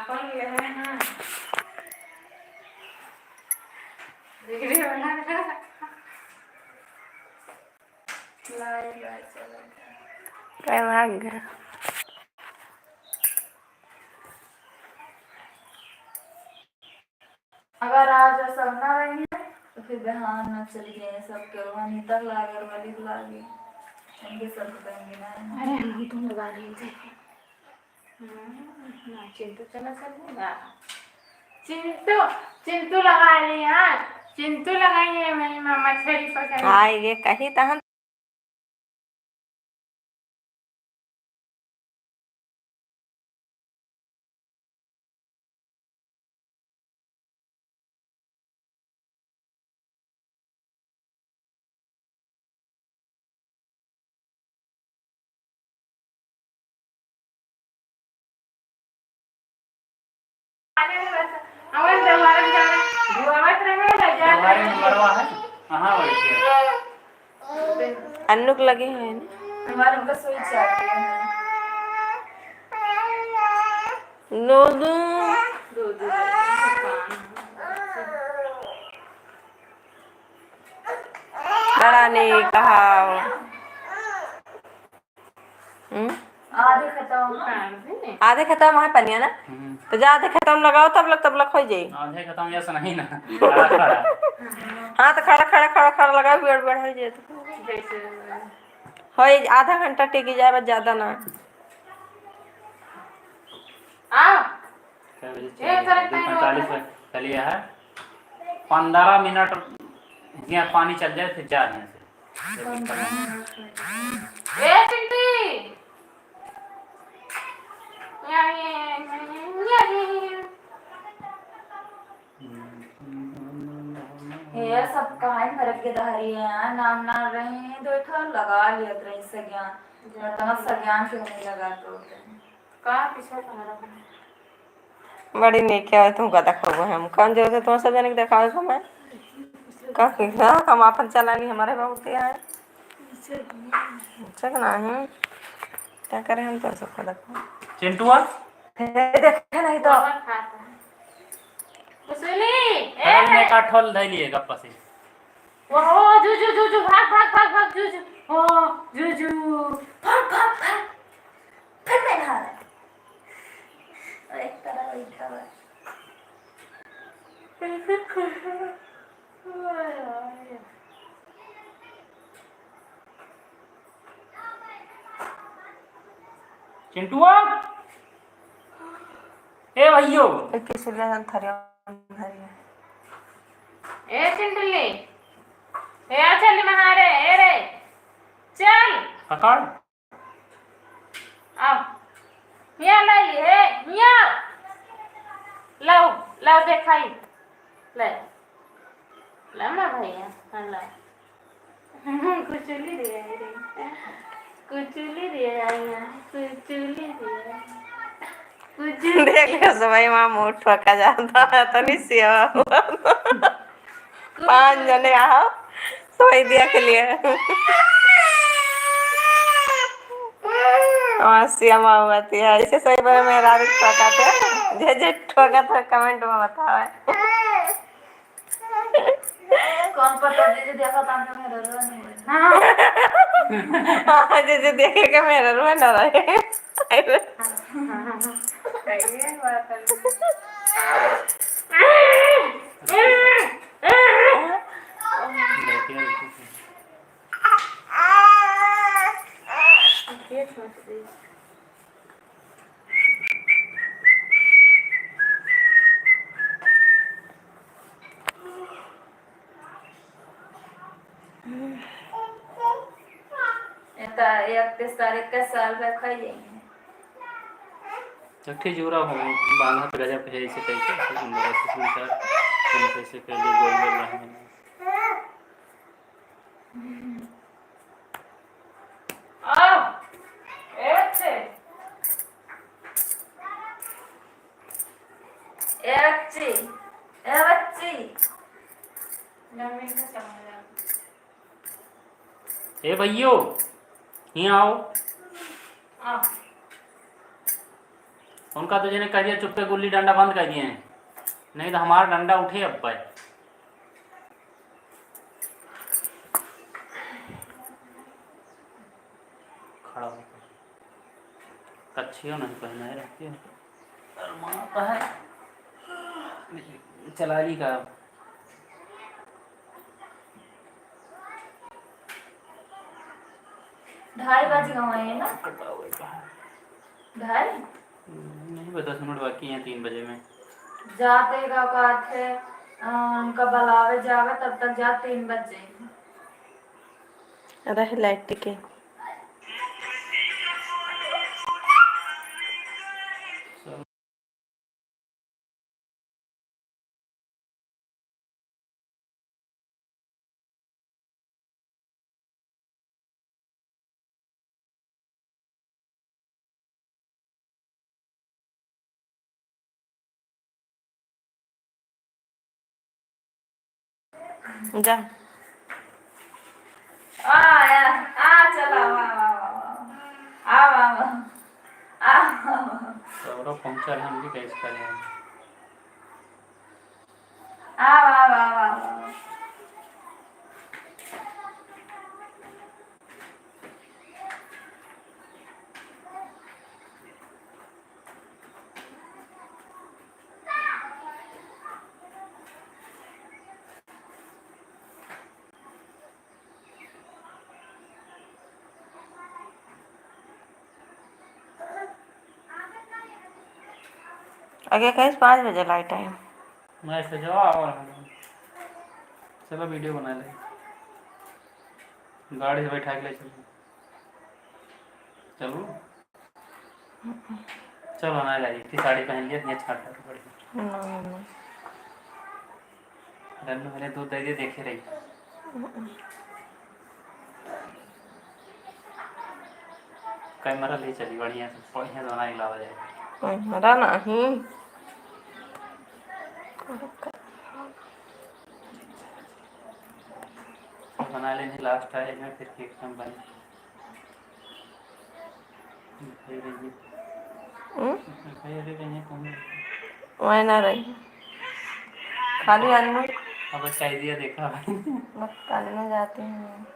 कौन गया है ना डिग्री बना क्या भाग गया। अगर आज सब ना रहेंगे तो फिर बिहान न चली गए सबके वहीं तक लागे वाली लागे उनके सब कहेंगे ना। अरे हम तुम लगा लीजिए चिंटू चला चलेगा। चिंटू चिंटू लगा रही यार चिंटू लगाइए मेरी मामा मछली पकड़ आएंगे कहीं तहन अन्नुक लगे हुए हैं हमारे उनका सोई चाहती है लोदू लड़ा नहीं कहा आधे खत्म आधे खत्म है पनिया ना तो जा आधे खत्म लगाओ तब लग हो जाए आधे खत्म जैसा नहीं ना हाँ तो खड़ा खड़ा खड़ा खड़ा लगाओ बेड़ बेड़ हो जाए हो आधा घंटा टिकी जाए बस ज्यादा ना। 2:45 चलिए है 15 मिनट यहाँ पानी चल जाए फिर जा यहाँ ये सब कहानी फरक के धारी है नाम ना रहे दो ठा लगा लिया रही सज्ञान मतलब सज्ञान क्यों नहीं लगा तो का पीछे बड़ी नहीं क्या तुम का देखो हम कौन जो से तुम सब जने के देखाओ को मैं का हम अपन चला ली हमारे बहुत है चल ना है क्या करें हम तो सबको देखो चिंटुआ देखे नहीं तो ने का ठोल धइ लिए गप्पा से ओ जुजु जुजु भाग भाग भाग भाग जुजु ओ जुजु भाग भाग भाग फिर मैं नहा एक तरह बैठा हुआ चिंटुआ ए भैयो किस लिए हम थरिया ए चिंटुली ए चल महारे ए रे चल पकड़ आओ मिया लाई हे मिया लाओ लाओ देखाई ले लम्मा भैया हल्ला कुचली दे आई रे कुचली दे आई ना कुचली दे देख भाई वहाँ मुँह ठोका जाता है तो नहीं सेवा हुआ 5 जने आओ सोई दिया के लिए श्यामा हुआ थी ऐसे सही बार मेरा भी ठोका थे जे ठोका था कमेंट में बताओ कौन पता दीजिए देखा था मेरा रो नहीं हाँ जे देखेगा मेरा रो ना रहे इकतीस तारीख का साल में खाई जाएंगे चट्टी जोरा हो बांधा पे गजब है ऐसे कैसे सुंदर ऐसे सुंदर तुम कैसे कर ली गोल गोल रहने आओ ए बच्ची ए भैयो यहाँ आओ उनका तो जिन्हें कह दिया चुप्पे गुल्ली डंडा बंद कर दिए हैं, नहीं तो हमारा डंडा उठे अब पे। खड़ा होकर कच्छियों नहीं पहना है रहती है, माता है चला ली का। 2:30 बज गए हैं ना, कटा हुआ कहाँ 2:30 नहीं, बस 10 मिनट बाकी हैं 3 बजे में। जाते का बात है, उनका बलावे जावे तब तक जा 3 बज जाएंगे। रहे लाइट टिके। जा आया आ चला आ सौरभ पहुंचा है, हम भी कैसे करें। आगे कहीं 5 बजे लाइट आई। मैं ऐसे जवाब और चलो वीडियो बना ले, गाड़ी से बैठा के ले चलो। चलो चलो ना जा रही साड़ी पहन लिया, इतनी अच्छा बढ़िया। रन्नू मैंने दूध दे दिए, देखे रही कैमरा ले चली बढ़िया से, बढ़िया से बना के लावा जाएगा। मरा नहीं बना लेने लास्ट आए में फिर केक कम बने वही ना रही खाली अन्नू अब कह दिया देखा बस खाली में जाती हूँ।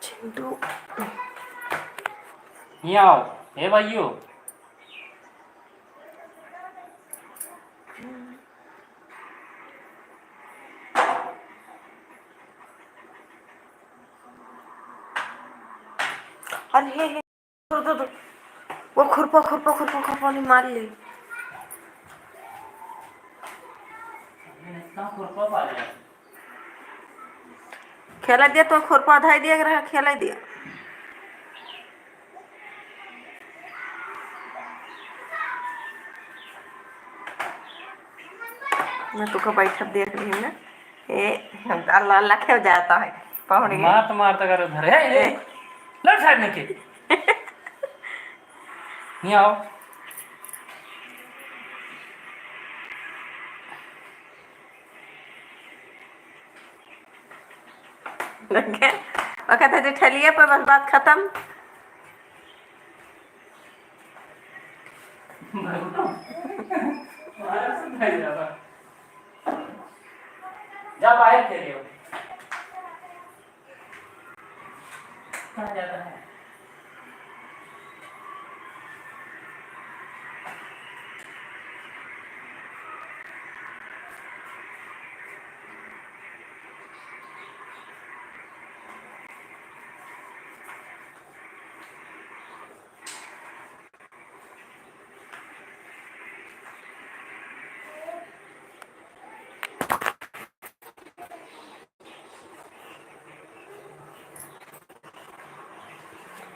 चिंटू यहाँ आओ हे भाइयों। अरे हे वो खुरपा खुरपा खुरपा खुरपा ने मार ली। इतना खुरपा पा लिया। खेला दिया तो खुरपा धाई दिया रहा, खेला दिया। मैं तुका बैठा देख रही हूँ ना, ए अल्लाह अल्लाह क्यों जाता है पहुंच गया। मारता मारता कर उधर है लेफ्ट साइड में के यहाँ आओ। वो कहते थे ठलिए पर बस बात खत्म। जा बाहर खेलिए। कहाँ जाता है?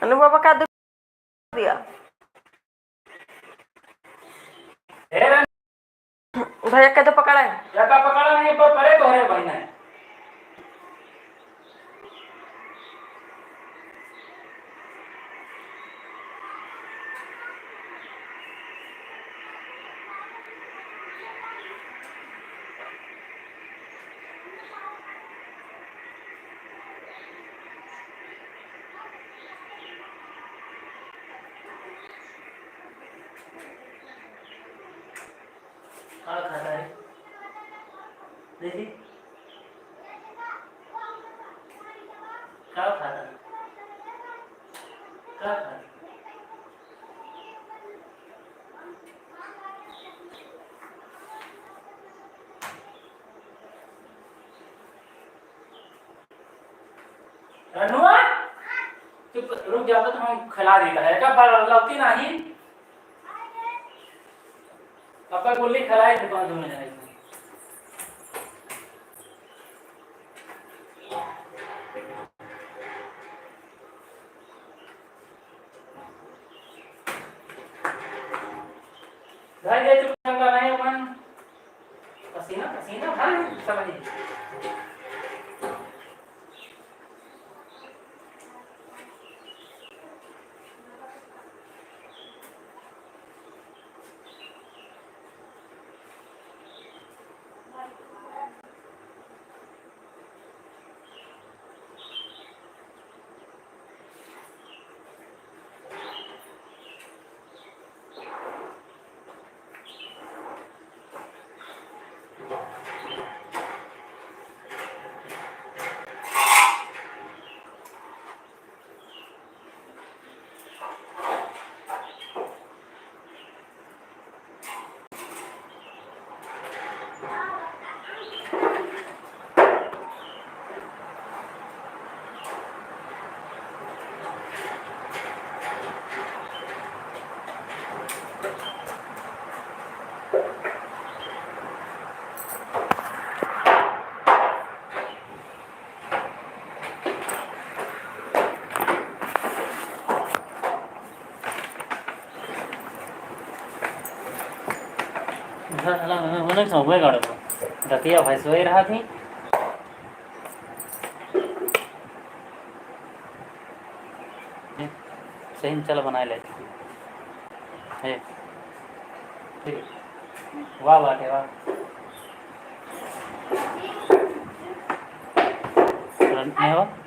अनु बाबा का दिया भैया के तो पकड़ा है। या का पकड़ा नहीं पर परे तो है भाई ने। क्या खाता है देखिए क्या खाता है क्या खाता है। रनुआ चुप रुक जाओ तो हम खिला देता है क्या लौकी नहीं पापा गोली खिलाई दुकान में जाए। घर जाए तो चंगा नहीं मन पसीना पसीना हाँ समझिए। उन्हें सौंपे गाड़ो रतिया भाई सोए रहा थी सही में चल बनाए ले ठीक वाह बाटे वाह नहीं वाह